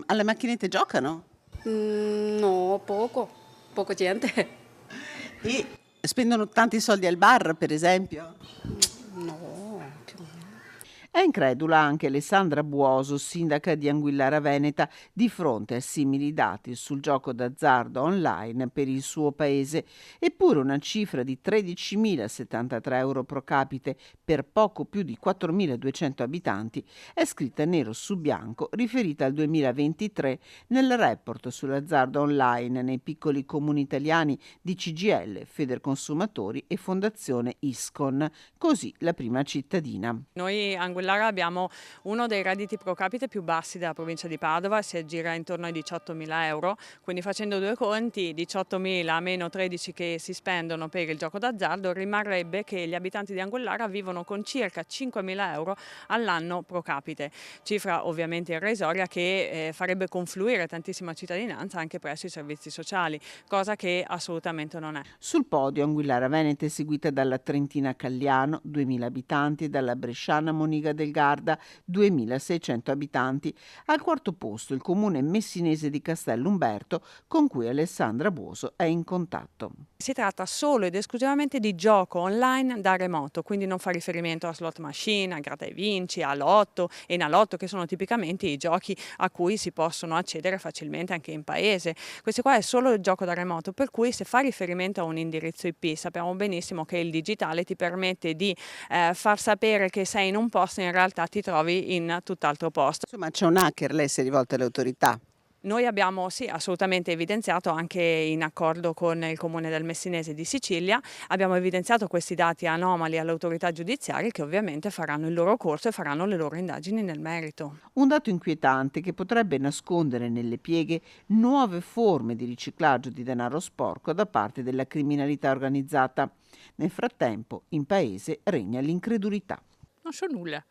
Alle macchinette giocano? No, poco gente. E spendono tanti soldi al bar, per esempio? No, più o meno. È incredula anche Alessandra Buoso, sindaca di Anguillara Veneta, di fronte a simili dati sul gioco d'azzardo online per il suo paese. Eppure una cifra di 13.073 euro pro capite per poco più di 4.200 abitanti è scritta nero su bianco, riferita al 2023 nel report sull'azzardo online nei piccoli comuni italiani di CGIL, Federconsumatori e Fondazione Iscon, così la prima cittadina. Noi a Anguillara abbiamo uno dei redditi pro capite più bassi della provincia di Padova, si aggira intorno ai 18.000 euro, quindi facendo due conti, 18.000 meno 13 che si spendono per il gioco d'azzardo, rimarrebbe che gli abitanti di Anguillara vivono con circa 5.000 euro all'anno pro capite, cifra ovviamente irrisoria che farebbe confluire tantissima cittadinanza anche presso i servizi sociali, cosa che assolutamente non è. Sul podio Anguillara Veneta è seguita dalla Trentina Cagliano, 2.000 abitanti, e dalla bresciana Moniga del Garda, 2.600 abitanti. Al quarto posto il comune messinese di Castellumberto, con cui Alessandra Buoso è in contatto. Si tratta solo ed esclusivamente di gioco online da remoto, quindi non fa riferimento a slot machine, a gratta e vinci, a lotto e Enalotto, che sono tipicamente i giochi a cui si possono accedere facilmente anche in paese. Questo qua è solo il gioco da remoto, per cui se fa riferimento a un indirizzo IP, sappiamo benissimo che il digitale ti permette di far sapere che sei in un posto e in realtà ti trovi in tutt'altro posto. Insomma, c'è un hacker, lei si è rivolta alle autorità. Noi abbiamo sì, assolutamente evidenziato, anche in accordo con il Comune del Messinese di Sicilia, abbiamo evidenziato questi dati anomali alle autorità giudiziarie che ovviamente faranno il loro corso e faranno le loro indagini nel merito. Un dato inquietante che potrebbe nascondere nelle pieghe nuove forme di riciclaggio di denaro sporco da parte della criminalità organizzata. Nel frattempo, in paese regna l'incredulità. Non so nulla,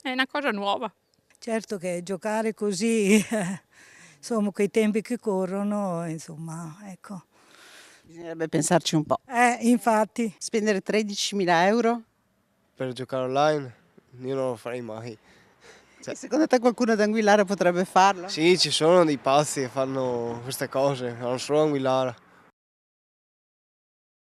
è una cosa nuova. Certo che giocare così, insomma, coi tempi che corrono, insomma, ecco. Bisognerebbe pensarci un po'. Infatti. Spendere 13.000 euro? Per giocare online? Io non lo farei mai. E secondo te qualcuno ad Anguillara potrebbe farlo? Sì, ci sono dei pazzi che fanno queste cose, non solo a Anguillara.